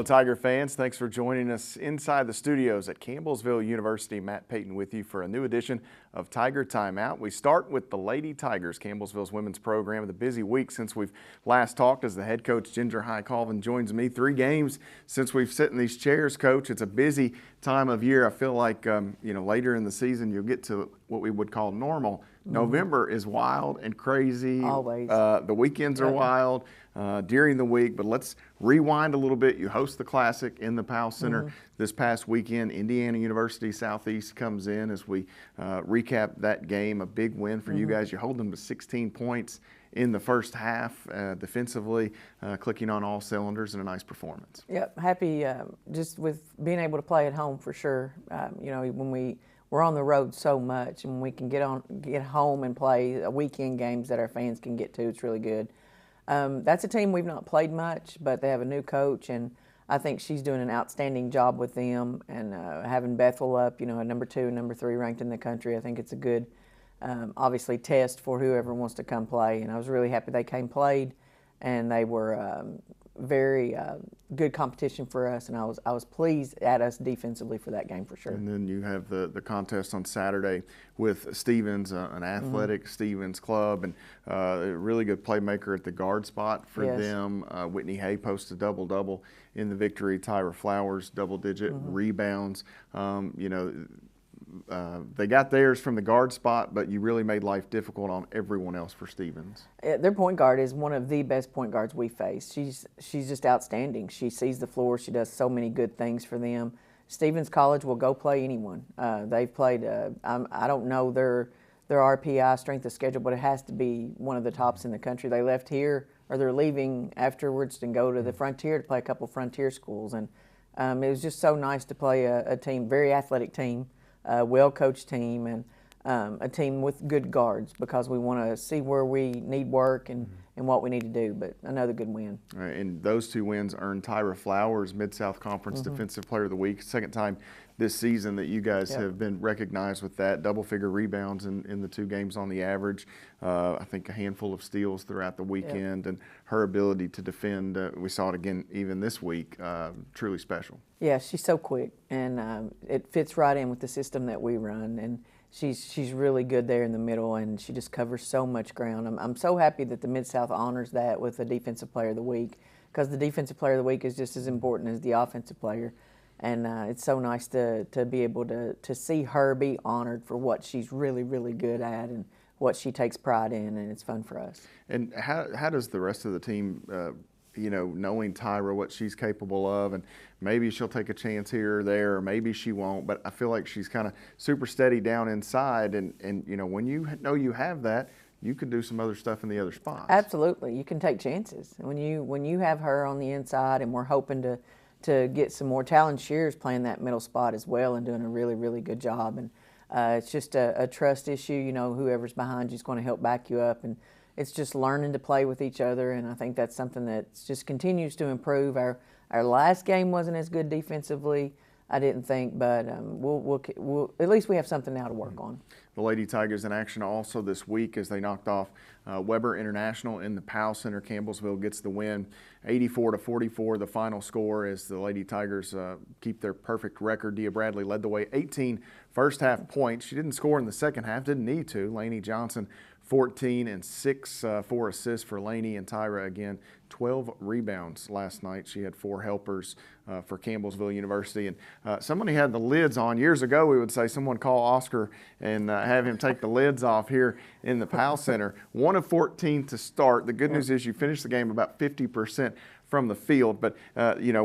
Tiger fans. Thanks for joining us inside the studios at Campbellsville University. Matt Payton with you for a new edition of Tiger Timeout. We start with the Lady Tigers, Campbellsville's women's program. With a busy week since we've last talked as the head coach, Ginger High Colvin, joins me. 3 games since we've sat in these chairs, Coach. It's a busy time of year. I feel like, later in the season you'll get to what we would call normal. November is wild and crazy. Always. The weekends are wild during the week, but let's rewind a little bit. You host the Classic in the Powell Center this past weekend. Indiana University Southeast comes in as we recap that game. A big win for you guys. You hold them to 16 points in the first half, defensively, clicking on all cylinders, and a nice performance. Yep, happy just with being able to play at home for sure. When we're on the road so much, and when we can get home and play weekend games that our fans can get to, it's really good. That's a team we've not played much, but they have a new coach, and I think she's doing an outstanding job with them. And having Bethel up, a number 2 and number 3 ranked in the country, I think it's a good, obviously, test for whoever wants to come play. And I was really happy they played, and they were very good competition for us, and I was pleased at us defensively for that game for sure. And then you have the contest on Saturday with Stevens, an athletic Stevens club, and a really good playmaker at the guard spot for them. Whitney Hay posted double-double in the victory. Tyra Flowers, double-digit rebounds. They got theirs from the guard spot, but you really made life difficult on everyone else for Stevens. Their point guard is one of the best point guards we face. She's just outstanding. She sees the floor. She does so many good things for them. Stevens College will go play anyone. They've played, I don't know their RPI strength of schedule, but it has to be one of the tops in the country. They left here, or they're leaving afterwards to go to the Frontier to play a couple Frontier schools. And it was just so nice to play a team, very athletic team, a well-coached team, and a team with good guards, because we want to see where we need work and what we need to do. But another good win. All right, and those 2 wins earned Tyra Flowers Mid-South Conference Defensive Player of the Week. Second time this season that you guys have been recognized with that. Double-figure rebounds in the 2 games on the average. I think a handful of steals throughout the weekend, and her ability to defend, we saw it again even this week, truly special. Yeah, she's so quick, and it fits right in with the system that we run, and she's really good there in the middle, and she just covers so much ground. I'm so happy that the Mid-South honors that with the Defensive Player of the Week, because the Defensive Player of the Week is just as important as the offensive player, and it's so nice to be able to see her be honored for what she's really, really good at and what she takes pride in, and it's fun for us. And how does the rest of the team knowing Tyra, what she's capable of, and maybe she'll take a chance here or there, or maybe she won't, but I feel like she's kind of super steady down inside, and when you know you have that, you can do some other stuff in the other spots. Absolutely. You can take chances. When you have her on the inside, and we're hoping to get some more. Talon Shear's playing that middle spot as well and doing a really, really good job, and it's just a trust issue. Whoever's behind you is going to help back you up, and it's just learning to play with each other, and I think that's something that just continues to improve. Our last game wasn't as good defensively, I didn't think, but we'll at least we have something now to work on. The Lady Tigers in action also this week as they knocked off Weber International in the Powell Center. Campbellsville gets the win, 84-44. The final score as the Lady Tigers keep their perfect record. Dia Bradley led the way, 18 first half points. She didn't score in the second half, didn't need to. Lainey Johnson, 14 and 6 4 assists for Lainey, and Tyra again 12 rebounds last night. She had 4 helpers for Campbellsville University, and somebody had the lids on. Years ago we would say someone call Oscar and have him take the lids off here in the Powell Center. 1 of 14 to start. The good news is you finished the game about 50% from the field, but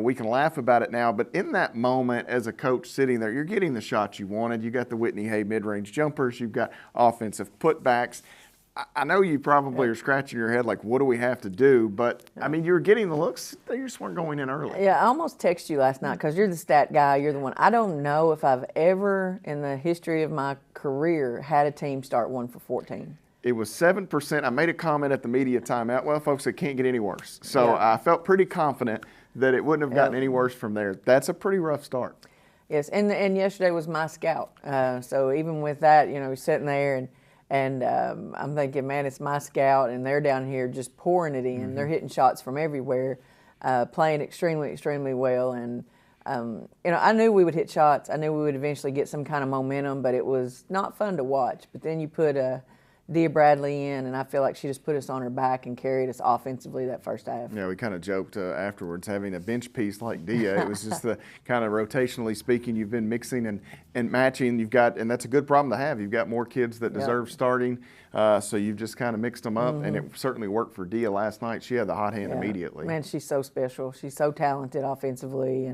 we can laugh about it now, but in that moment as a coach sitting there, you're getting the shots you wanted. You got the Whitney Hay mid-range jumpers, you've got offensive putbacks. I know you probably are scratching your head like, what do we have to do? But, I mean, you were getting the looks. They just weren't going in early. Yeah, I almost texted you last night because you're the stat guy. You're the one. I don't know if I've ever in the history of my career had a team start 1 for 14. It was 7%. I made a comment at the media timeout. Well, folks, it can't get any worse. So I felt pretty confident that it wouldn't have gotten any worse from there. That's a pretty rough start. Yes, and yesterday was my scout. So even with that, sitting there and I'm thinking, man, it's my scout, and they're down here just pouring it in. They're hitting shots from everywhere. playing extremely well. And I knew we would hit shots. I knew we would eventually get some kind of momentum, but it was not fun to watch. But then you put Dia Bradley in, and I feel like she just put us on her back and carried us offensively that first half. Yeah, we kind of joked afterwards, having a bench piece like Dia. It was just the kind of rotationally speaking, you've been mixing and matching. You've got, and that's a good problem to have. You've got more kids that deserve starting, so you've just kind of mixed them up, and it certainly worked for Dia last night. She had the hot hand immediately. Man, she's so special. She's so talented offensively,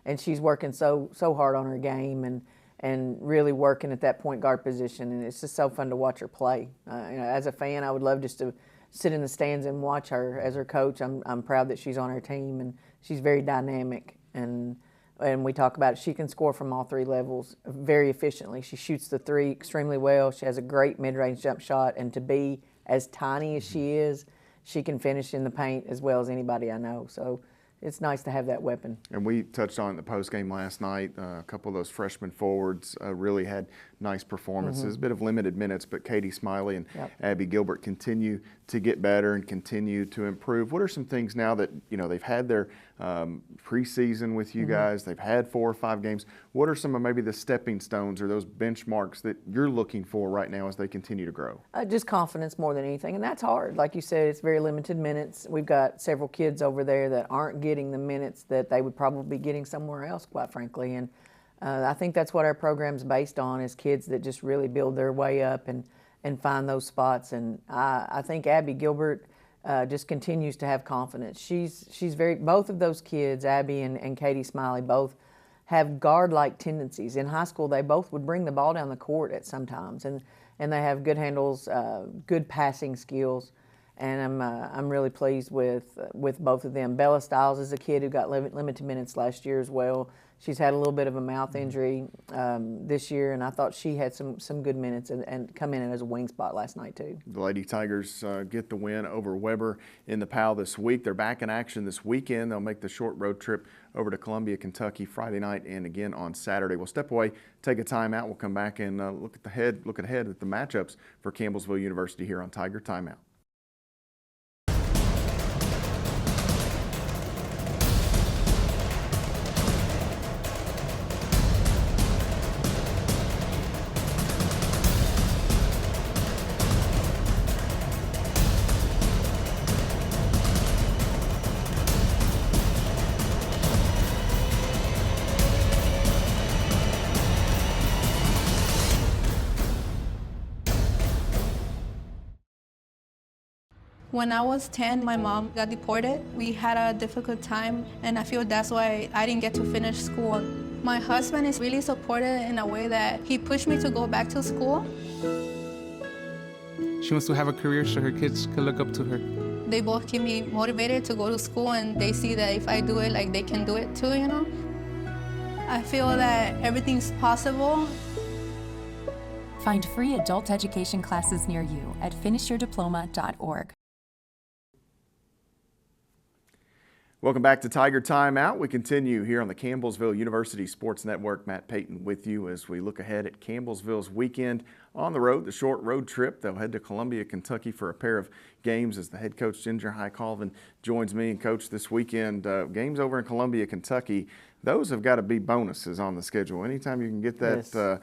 and she's working so hard on her game and really working at that point guard position, and it's just so fun to watch her play. As a fan, I would love just to sit in the stands and watch her. As her coach, I'm proud that she's on our team, and she's very dynamic, and we talk about it. She can score from all three levels very efficiently. She shoots the three extremely well. She has a great mid-range jump shot, and to be as tiny as she is, she can finish in the paint as well as anybody I know. So it's nice to have that weapon. And we touched on it in the postgame last night. A couple of those freshman forwards really had nice performances, a bit of limited minutes, but Katie Smiley and Abby Gilbert continue to get better and continue to improve. What are some things now that, they've had their preseason with you guys, they've had 4 or 5 games. What are some of maybe the stepping stones or those benchmarks that you're looking for right now as they continue to grow? Just confidence more than anything, and that's hard. Like you said, it's very limited minutes. We've got several kids over there that aren't getting the minutes that they would probably be getting somewhere else, quite frankly. And I think that's what our program's based on, is kids that just really build their way up and find those spots. And I think Abby Gilbert just continues to have confidence. She's both of those kids, Abby and Katie Smiley, both have guard-like tendencies. In high school, they both would bring the ball down the court at sometimes, and they have good handles, good passing skills. And I'm really pleased with both of them. Bella Stiles is a kid who got limited minutes last year as well. She's had a little bit of a mouth injury this year, and I thought she had some good minutes and come in as a wing spot last night too. The Lady Tigers get the win over Weber in the PAL this week. They're back in action this weekend. They'll make the short road trip over to Columbia, Kentucky Friday night and again on Saturday. We'll step away, take a timeout. We'll come back and look ahead at the matchups for Campbellsville University here on Tiger Timeout. When I was 10, my mom got deported. We had a difficult time, and I feel that's why I didn't get to finish school. My husband is really supportive in a way that he pushed me to go back to school. She wants to have a career so her kids can look up to her. They both keep me motivated to go to school, and they see that if I do it, like, they can do it too, I feel that everything's possible. Find free adult education classes near you at finishyourdiploma.org. Welcome back to Tiger Timeout. We continue here on the Campbellsville University Sports Network. Matt Payton with you as we look ahead at Campbellsville's weekend on the road, the short road trip. They'll head to Columbia, Kentucky for a pair of games as the head coach, Ginger High Colvin, joins me and coach this weekend. Games over in Columbia, Kentucky. Those have got to be bonuses on the schedule. Anytime you can get that,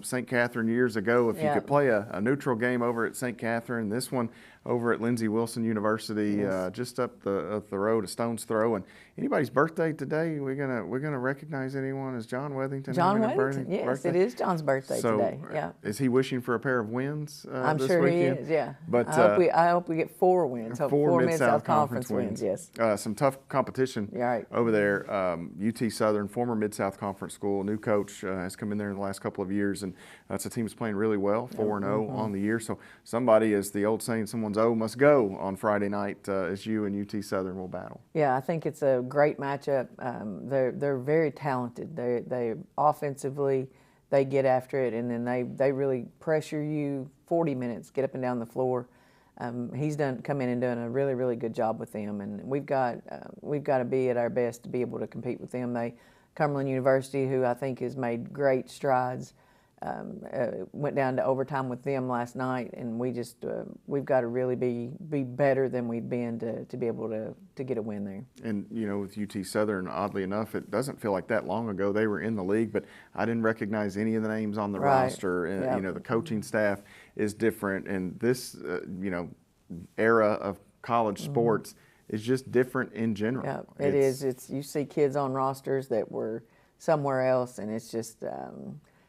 St. Catherine years ago, if you could play a neutral game over at St. Catherine, this one over at Lindsey Wilson University, just up the road, a stone's throw. And anybody's birthday today, we're gonna recognize anyone as John Wethington. John Wethington, yes, birthday? It is John's birthday today. Yeah. Is he wishing for a pair of wins? I'm this sure weekend? he is. Yeah. But I hope we get 4 wins. Four Mid-South Conference wins. Yes. Some tough competition over there. UT Southern, former Mid-South Conference school, new coach has come in there in the last couple of years, and that's a team that's playing really well, 4-0 on the year. So somebody, as the old saying, someone's O must go on Friday night as you and UT Southern will battle. Yeah, I think it's a great matchup. They're very talented. They offensively, they get after it, and then they really pressure you 40 minutes, get up and down the floor. He's come in and done a really, really good job with them, and we've got to be at our best to be able to compete with them. Cumberland University, who I think has made great strides went down to overtime with them last night, and we've got to really be better than we've been to be able to get a win there. And with UT Southern, oddly enough, it doesn't feel like that long ago they were in the league, but I didn't recognize any of the names on the roster. And Yep. the coaching staff is different, and this era of college sports is just different in general. Yeah, it is. You see kids on rosters that were somewhere else, and it's just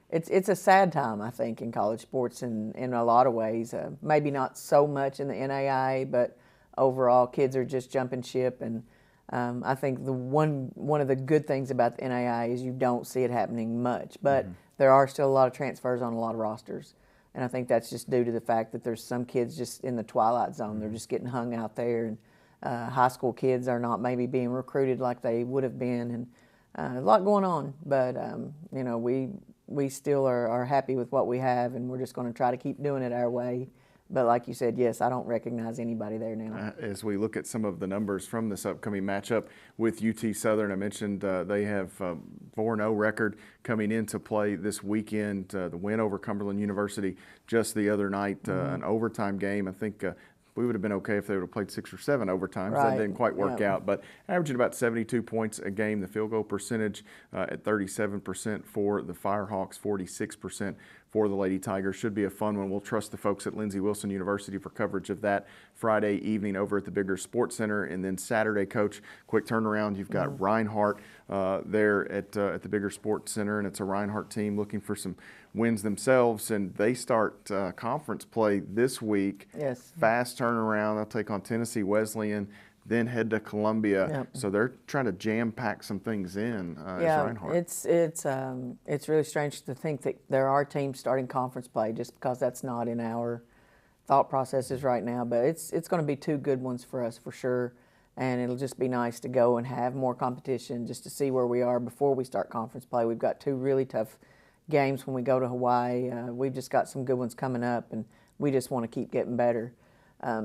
it's a sad time, I think, in college sports in a lot of ways. Maybe not so much in the NAIA, but overall, kids are just jumping ship. And I think the one of the good things about the NAIA is you don't see it happening much, but there are still a lot of transfers on a lot of rosters. And I think that's just due to the fact that there's some kids just in the twilight zone. They're just getting hung out there, and high school kids are not maybe being recruited like they would have been, and a lot going on. But we still are happy with what we have, and we're just going to try to keep doing it our way. But like you said, yes, I don't recognize anybody there now. As we look at some of the numbers from this upcoming matchup with UT Southern, I mentioned they have 4-0 record coming into play this weekend. The win over Cumberland University just the other night, an overtime game. I think we would have been okay if they would have played 6 or 7 overtimes. Right. That didn't quite work out, but averaging about 72 points a game. The field goal percentage at 37% for the Firehawks, 46% for the Lady Tigers. Should be a fun one. We'll trust the folks at Lindsey Wilson University for coverage of that Friday evening over at the Bigger Sports Center. And then Saturday, Coach, quick turnaround. You've got Reinhardt there at the Bigger Sports Center, and it's a Reinhardt team looking for some wins themselves, and they start conference play this week. Yes. Fast turnaround. They'll take on Tennessee Wesleyan, then head to Columbia. Yep. So they're trying to jam pack some things in. As Reinhardt. It's really strange to think that there are teams starting conference play, just because that's not in our thought processes right now. But it's going to be 2 good ones for us for sure, and it'll just be nice to go and have more competition just to see where we are before we start conference play. We've got 2 really tough games when we go to Hawaii. We've just got some good ones coming up, and we just want to keep getting better.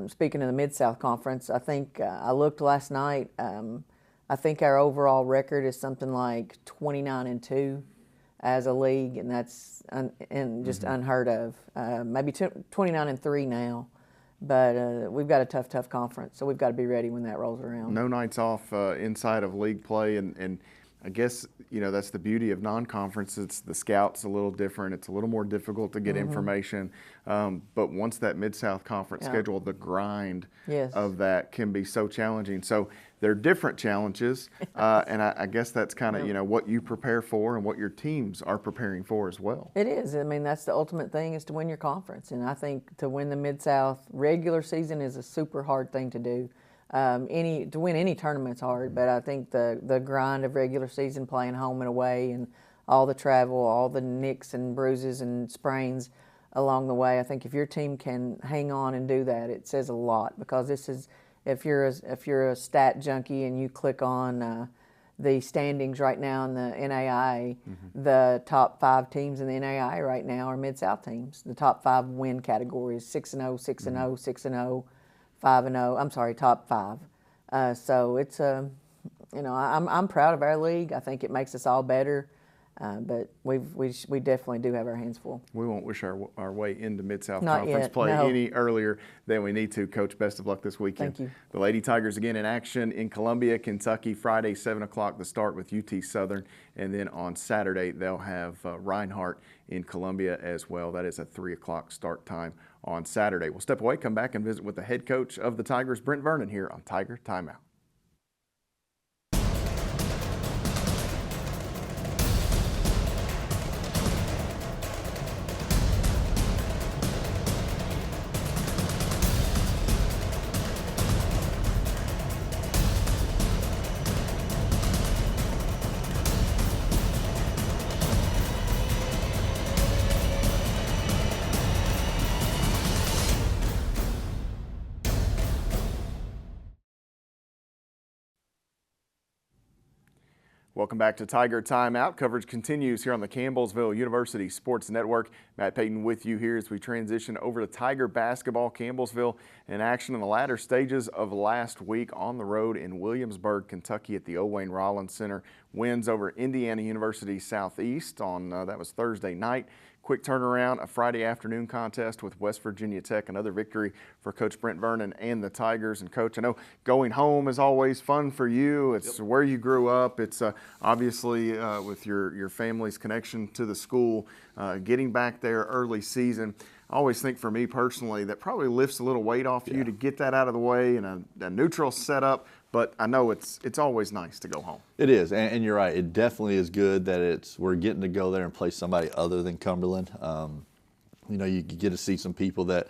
Speaking of the Mid-South Conference, I think I looked last night. I think our overall record is something like 29-2 as a league, and that's just unheard of. Maybe 29-3 now, but we've got a tough conference, so we've got to be ready when that rolls around. No nights off inside of league play, and I guess that's the beauty of non-conference. It's the scouts a little different. It's a little more difficult to get information. But once that Mid-South Conference schedule, the grind of that can be so challenging. So they're different challenges, and I guess that's kind of what you prepare for and what your teams are preparing for as well. It is. I mean, that's the ultimate thing, is to win your conference. And I think to win the Mid-South regular season is a super hard thing to do. To win any tournament's hard, but I think the grind of regular season, playing home and away, and all the travel, all the nicks and bruises and sprains along the way, I think if your team can hang on and do that, it says a lot. Because this is, if you're a stat junkie and you click on the standings right now in the NAIA, the top 5 teams in the NAIA right now are Mid-South teams. The top 5 win categories: 6-0, 6-0, 6-0. 5-0. I'm sorry, top 5. So it's I'm proud of our league. I think it makes us all better. But we definitely do have our hands full. We won't wish our way into Mid-South Not Conference yet, play no. any earlier than we need to. Coach, best of luck this weekend. Thank you. The Lady Tigers again in action in Columbia, Kentucky, Friday, 7 o'clock, the start with UT Southern. And then on Saturday, they'll have Reinhardt in Columbia as well. That is a 3 o'clock start time on Saturday. We'll step away, come back and visit with the head coach of the Tigers, Brent Vernon, here on Tiger Timeout. Welcome back to Tiger Timeout. Coverage continues here on the Campbellsville University Sports Network. Matt Payton with you here as we transition over to Tiger basketball. Campbellsville in action in the latter stages of last week on the road in Williamsburg, Kentucky at the Owain Rollins Center. Wins over Indiana University Southeast on that was Thursday night. quick turnaround, a Friday afternoon contest with West Virginia Tech, another victory for Coach Brent Vernon and the Tigers. And Coach, I know going home is always fun for you. It's where you grew up. It's obviously with your family's connection to the school, getting back there early season. I always think for me personally that probably lifts a little weight off you to get that out of the way in a neutral setup. But I know it's always nice to go home. It is, and you're right. It definitely is good that we're getting to go there and play somebody other than Cumberland. You get to see some people that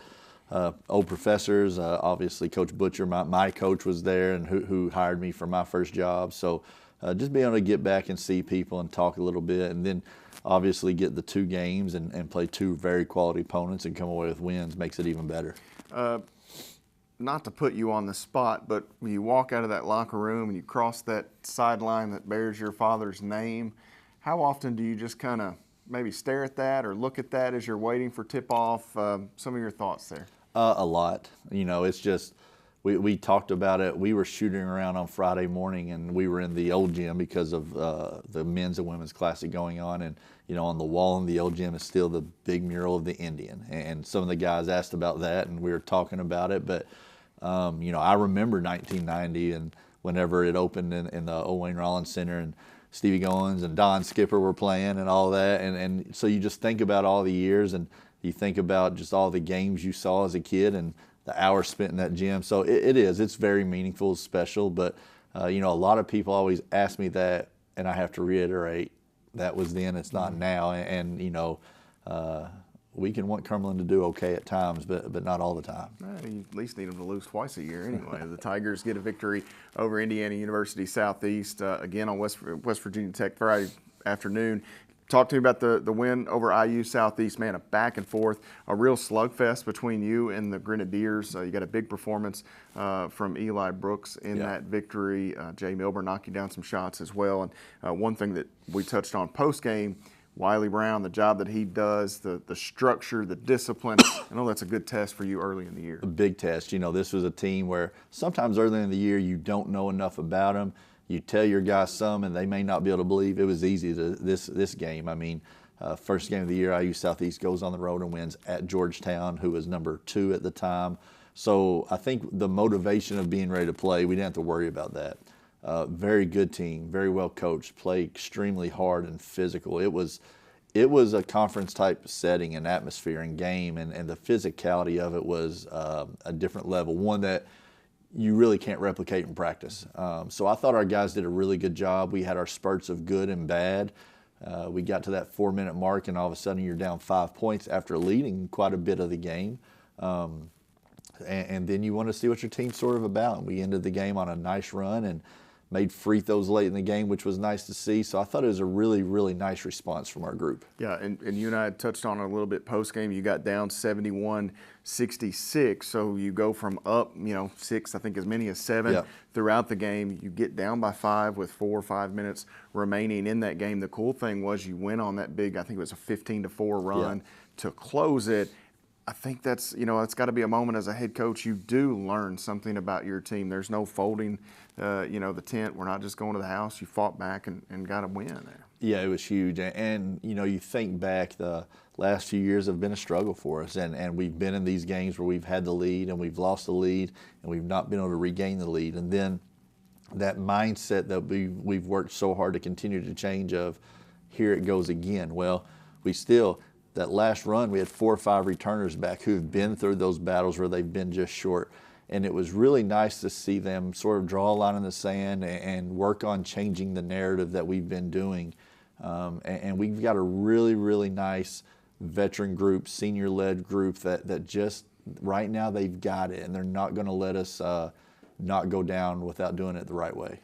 old professors. Obviously, Coach Butcher, my coach, was there, and who hired me for my first job. So just being able to get back and see people and talk a little bit, and then obviously get the 2 games and play 2 very quality opponents and come away with wins makes it even better. Not to put you on the spot, but when you walk out of that locker room and you cross that sideline that bears your father's name, how often do you just kind of maybe stare at that or look at that as you're waiting for tip-off? Some of your thoughts there. A lot. It's just we talked about it. We were shooting around on Friday morning, and we were in the old gym because of the men's and women's classic going on. And, on the wall in the old gym is still the big mural of the Indian. And some of the guys asked about that, and we were talking about it. But, I remember 1990 and whenever it opened in the Old Wayne Rollins Center, and Stevie Goins and Don Skipper were playing and all that. And so you just think about all the years, and you think about just all the games you saw as a kid and the hours spent in that gym. So it's very meaningful, special. But, a lot of people always ask me that, and I have to reiterate, that was then, it's not now. And we can want Cumberland to do okay at times, but not all the time. You at least need them to lose twice a year anyway. The Tigers get a victory over Indiana University Southeast, again on West Virginia Tech Friday afternoon. Talk to me about the win over IU Southeast. Man, a back and forth, a real slugfest between you and the Grenadiers. You got a big performance from Eli Brooks in that victory. Jay Milburn knocked you down some shots as well. And one thing that we touched on post-game, Wiley Brown, the job that he does, the structure, the discipline. I know that's a good test for you early in the year. A big test. This was a team where sometimes early in the year you don't know enough about them. You tell your guys some, and they may not be able to believe. It was easy this game. I mean, first game of the year, IU Southeast goes on the road and wins at Georgetown, who was number 2 at the time. So I think the motivation of being ready to play, we didn't have to worry about that. Very good team, very well coached, play extremely hard and physical. It was a conference type setting and atmosphere and game, and the physicality of it was a different level, one that you really can't replicate in practice. So I thought our guys did a really good job. We had our spurts of good and bad. We got to that 4-minute mark, and all of a sudden you're down 5 points after leading quite a bit of the game. And then you want to see what your team's sort of about. And we ended the game on a nice run and made free throws late in the game, which was nice to see. So I thought it was a really, really nice response from our group. Yeah, and you and I had touched on it a little bit post-game. You got down 71-66, so you go from up, 6, I think as many as 7 throughout the game. You get down by 5 with 4 or 5 minutes remaining in that game. The cool thing was you went on that big, I think it was a 15-4 run to close it. I think that's, it's got to be a moment as a head coach. You do learn something about your team. There's no folding, the tent. We're not just going to the house. You fought back and got a win there. Yeah, it was huge. And, you think back, the last few years have been a struggle for us. And we've been in these games where we've had the lead and we've lost the lead and we've not been able to regain the lead. And then that mindset that we've worked so hard to continue to change of, here it goes again. Well, that last run, we had 4 or 5 returners back who've been through those battles where they've been just short. And it was really nice to see them sort of draw a line in the sand and work on changing the narrative that we've been doing. And we've got a really, really nice veteran group, senior-led group that just right now they've got it, and they're not going to let us not go down without doing it the right way.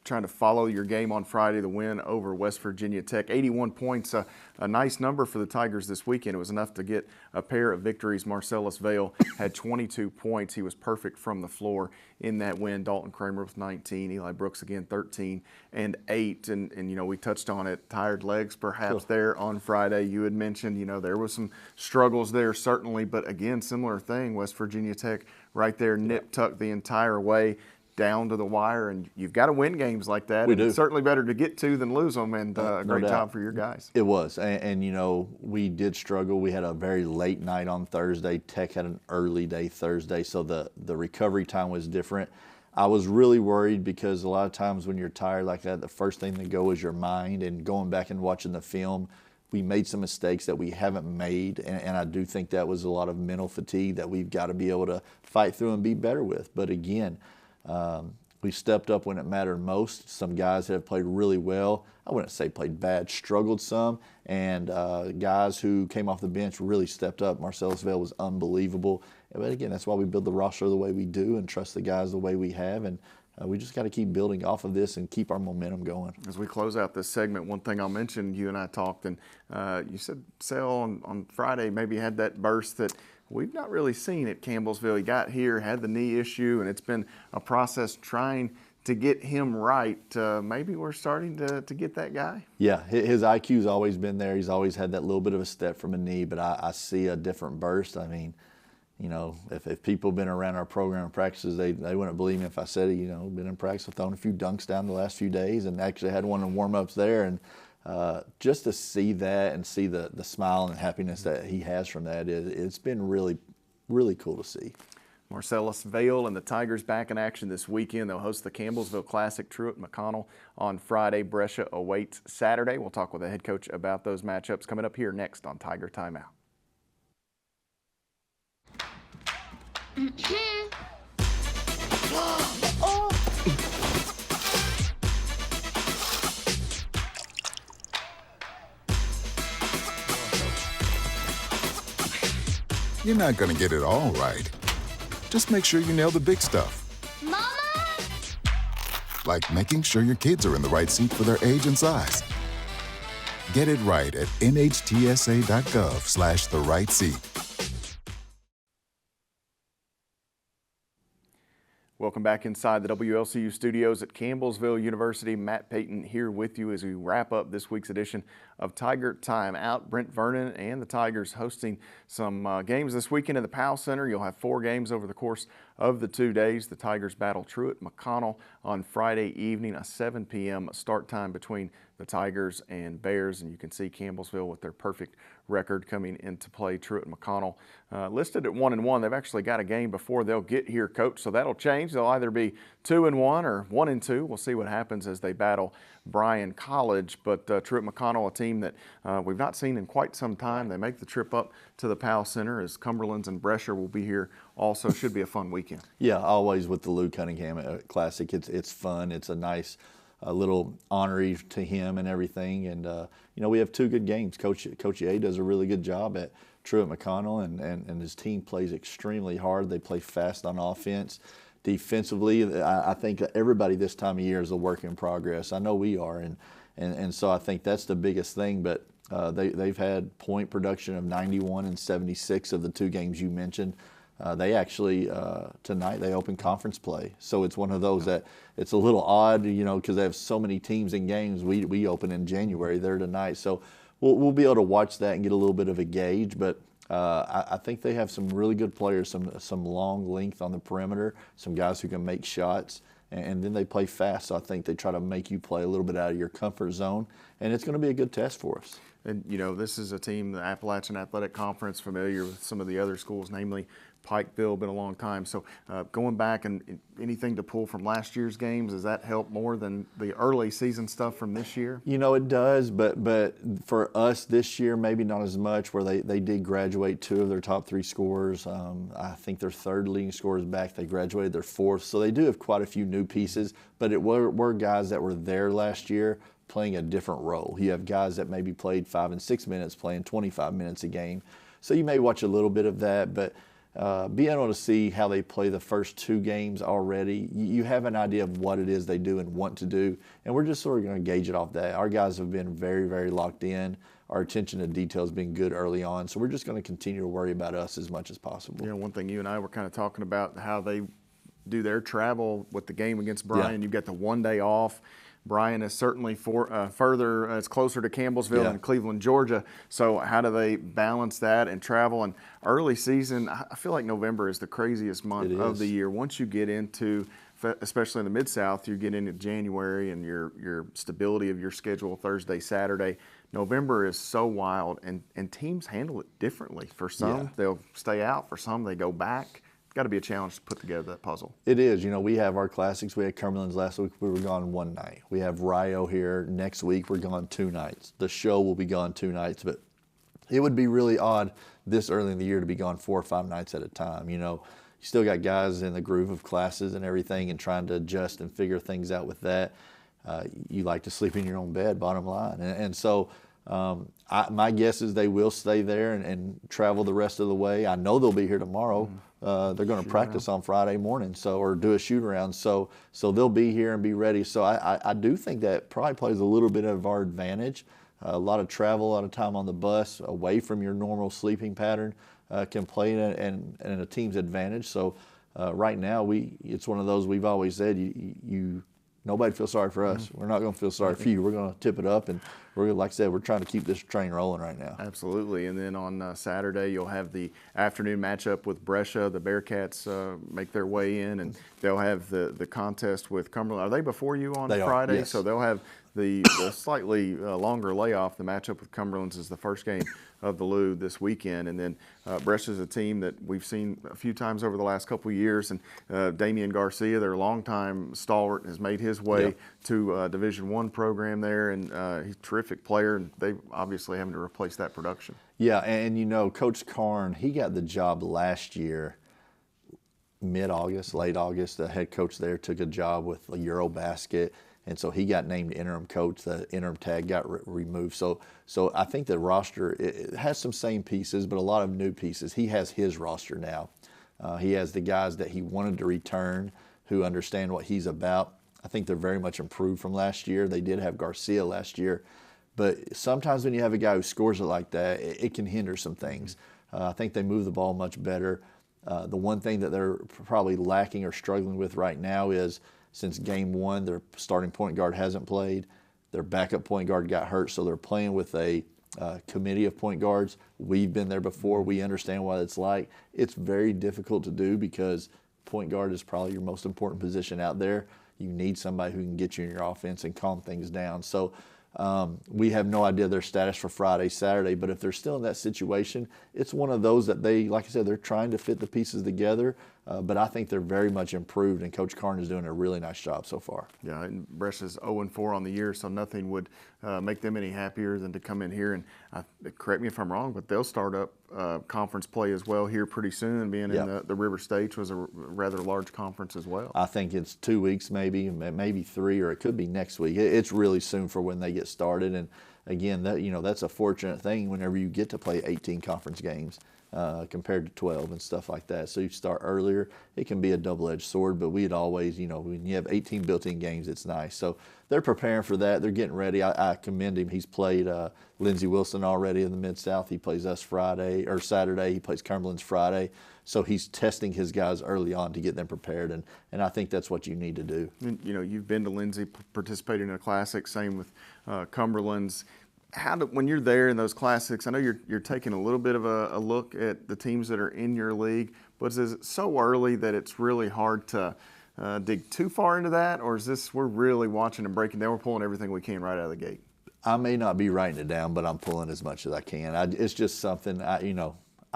Trying to follow your game on Friday, the win over West Virginia Tech. 81 points, a nice number for the Tigers this weekend. It was enough to get a pair of victories. Marcellus Vale had 22 points. He was perfect from the floor in that win. Dalton Kramer with 19. Eli Brooks again 13 and 8. And we touched on it. Tired legs perhaps there on Friday. You had mentioned, there was some struggles there certainly. But again, similar thing. West Virginia Tech right there, nip tuck the entire way. down to the wire, and you've got to win games like that. We and do. It's certainly better to get to than lose them, and a No great doubt. job for your guys. It was, and you know, we did struggle. We had a very late night on Thursday. Tech had an early day Thursday, so the recovery time was different. I was really worried because a lot of times when you're tired like that, the first thing to go is your mind, and going back and watching the film, we made some mistakes that we haven't made, and I do think that was a lot of mental fatigue that we've got to be able to fight through and be better with. But again, we stepped up when it mattered most. Some guys that have played really well, I wouldn't say played bad, struggled some, and guys who came off the bench really stepped up. Marcellus Vail was unbelievable. But again, that's why we build the roster the way we do and trust the guys the way we have, and we just got to keep building off of this and keep our momentum going. As we close out this segment, one thing I'll mention, you and I talked, and you said Sale on Friday maybe had that burst that we've not really seen at Campbellsville. He got here, had the knee issue, and it's been a process trying to get him right. Maybe we're starting to get that guy. Yeah, his IQ's always been there. He's always had that little bit of a step from a knee, but I see a different burst. I mean, you know, if people have been around our program and practices, they wouldn't believe me if I said, you know, been in practice, throwing a few dunks down the last few days, and actually had one in warm-ups there. And just to see that and see the smile and happiness that he has from that, it's been really, really cool to see. Marcellus Vail and the Tigers back in action this weekend. They'll host the Campbellsville Classic, Truett-McConnell on Friday. Brescia awaits Saturday. We'll talk with the head coach about those matchups coming up here next on Tiger Timeout. You're not going to get it all right. Just make sure you nail the big stuff. Mama! Like making sure your kids are in the right seat for their age and size. Get it right at nhtsa.gov/the-right-seat. Welcome back inside the WLCU studios at Campbellsville University. Matt Payton here with you as we wrap up this week's edition of Tiger Timeout. Brent Vernon and the Tigers hosting some games this weekend at the Powell Center. You'll have 4 games over the course of the 2 days. The Tigers battle Truett-McConnell on Friday evening, a 7 p.m. start time between the Tigers and Bears, and you can see Campbellsville with their perfect record coming into play. Truett-McConnell listed at 1-1. They've actually got a game before they'll get here, Coach, so that'll change. They'll either be 2-1 or 1-2. We'll see what happens as they battle Bryan College. But Truett-McConnell, a team that we've not seen in quite some time. They make the trip up to the Powell Center as Cumberland's and Brescia will be here also. Should be a fun weekend. Yeah, always with the Lou Cunningham Classic. It's fun. It's a nice little honorary to him and everything. And, you know, we have 2 good games. Coach A does a really good job at Truett-McConnell, and his team plays extremely hard. They play fast on offense. Defensively, I think everybody this time of year is a work in progress. I know we are, and so I think that's the biggest thing. But they've had point production of 91 and 76 of the 2 games you mentioned. They actually, tonight, they open conference play. So it's one of those that it's a little odd, you know, because they have so many teams and games. We open in January. They're tonight. So we'll be able to watch that and get a little bit of a gauge. But I think they have some really good players, some long length on the perimeter, some guys who can make shots. And then they play fast. So I think they try to make you play a little bit out of your comfort zone. And it's going to be a good test for us. And, you know, this is a team, the Appalachian Athletic Conference, familiar with some of the other schools, namely Pikeville, been a long time. So going back and anything to pull from last year's games, does that help more than the early season stuff from this year? You know, it does, but for us this year, maybe not as much, where they did graduate 2 of their top 3 scorers. I think their 3rd leading scorer is back. They graduated their 4th. So they do have quite a few new pieces, but it were guys that were there last year playing a different role. You have guys that maybe played 5 and 6 minutes, playing 25 minutes a game. So you may watch a little bit of that, but being able to see how they play the first 2 games already, you have an idea of what it is they do and want to do, and we're just sort of going to gauge it off that. Our guys have been very, very locked in. Our attention to detail has been good early on, so we're just going to continue to worry about us as much as possible. You know, one thing you and I were kind of talking about how they do their travel with the game against Bryan. Yeah. You've got the 1 day off. Bryan is certainly further, it's closer to Campbellsville Yeah. and Cleveland, Georgia. So how do they balance that and travel? And early season, I feel like November is the craziest month of the year. Once you get into especially in the Mid-South, you get into January and your stability of your schedule Thursday, Saturday. November is so wild, and teams handle it differently. For some, they'll stay out. For some, they go back. It's got to be a challenge to put together that puzzle. It is. You know, we have our classics. We had Cumberland's last week. We were gone one night. We have Rio here next week. We're gone 2 nights. The show will be gone 2 nights, but it would be really odd this early in the year to be gone 4 or 5 nights at a time. You know, you still got guys in the groove of classes and everything and trying to adjust and figure things out with that. You like to sleep in your own bed, bottom line. And so my guess is they will stay there and travel the rest of the way. I know they'll be here tomorrow. They're going to practice on Friday morning, or do a shoot around. So they'll be here and be ready. So I do think that probably plays a little bit of our advantage. A lot of travel, a lot of time on the bus, away from your normal sleeping pattern, can play in a team's advantage. So right now, it's one of those we've always said, nobody feels sorry for us. We're not going to feel sorry for you. We're going to tip it up, and like I said, we're trying to keep this train rolling right now. Absolutely. And then on Saturday, you'll have the afternoon matchup with Brescia. The Bearcats make their way in, and they'll have the contest with Cumberland. Are they before you on Friday? Yes. So they'll have the slightly longer layoff. The matchup with Cumberland's is the first game of the Lou this weekend. And then Brescia's a team that we've seen a few times over the last couple of years. And Damian Garcia, their longtime stalwart, has made his way to a Division I program there. And he's a terrific player, and they obviously having to replace that production. Yeah, and you know, Coach Karn, he got the job last year, mid-August, late August. The head coach there took a job with Eurobasket. And so he got named interim coach. The interim tag got removed. So I think the roster, it has some same pieces, but a lot of new pieces. He has his roster now. He has the guys that he wanted to return who understand what he's about. I think they're very much improved from last year. They did have Garcia last year. But sometimes when you have a guy who scores it like that, it can hinder some things. I think they move the ball much better. The one thing that they're probably lacking or struggling with right now is, since game 1, their starting point guard hasn't played. Their backup point guard got hurt, so they're playing with a committee of point guards. We've been there before. We understand what it's like. It's very difficult to do because point guard is probably your most important position out there. You need somebody who can get you in your offense and calm things down. So we have no idea their status for Friday, Saturday, but if they're still in that situation, it's one of those that they, like I said, they're trying to fit the pieces together, but I think they're very much improved, and Coach Karn is doing a really nice job so far. Yeah, and Brescia's 0-4 on the year, so nothing would make them any happier than to come in here, and correct me if I'm wrong, but they'll start up conference play as well here pretty soon, being in the River State was a rather large conference as well. I think it's 2 weeks maybe 3, or it could be next week. It's really soon for when they get started, and again, that's a fortunate thing whenever you get to play 18 conference games compared to 12 and stuff like that. So you start earlier, it can be a double-edged sword, but we'd always, when you have 18 built-in games, it's nice. So they're preparing for that. They're getting ready. I commend him. He's played Lindsey Wilson already in the Mid-South. He plays us Friday or Saturday. He plays Cumberland's Friday. So he's testing his guys early on to get them prepared, and I think that's what you need to do. And, you've been to Lindsey, participating in a classic, same with Cumberland's. When you're there in those classics, I know you're taking a little bit of a look at the teams that are in your league, but is it so early that it's really hard to dig too far into that, or is this we're really watching and breaking down, we're pulling everything we can right out of the gate? I may not be writing it down, but I'm pulling as much as I can. It's just something, I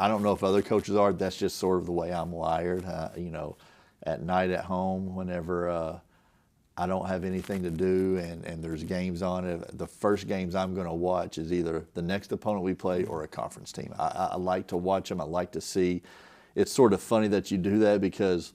don't know if other coaches are. That's just sort of the way I'm wired. At night at home, whenever I don't have anything to do and there's games on it, the first games I'm going to watch is either the next opponent we play or a conference team. I like to watch them. I like to see. It's sort of funny that you do that because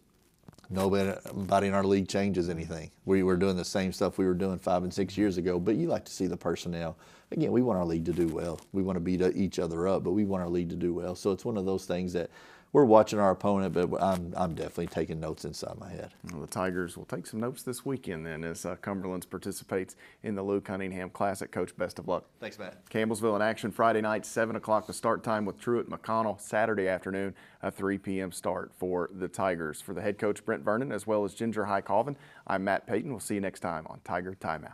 nobody in our league changes anything. We were doing the same stuff we were doing 5 and 6 years ago, but you like to see the personnel. Again, we want our league to do well. We want to beat each other up, but we want our league to do well. So it's one of those things that we're watching our opponent, but I'm definitely taking notes inside my head. Well, the Tigers will take some notes this weekend then as Cumberland's participates in the Lou Cunningham Classic. Coach, best of luck. Thanks, Matt. Campbellsville in action Friday night, 7 o'clock the start time with Truett McConnell. Saturday afternoon, a 3 p.m. start for the Tigers. For the head coach, Brent Vernon, as well as Ginger High Colvin, I'm Matt Payton. We'll see you next time on Tiger Timeout.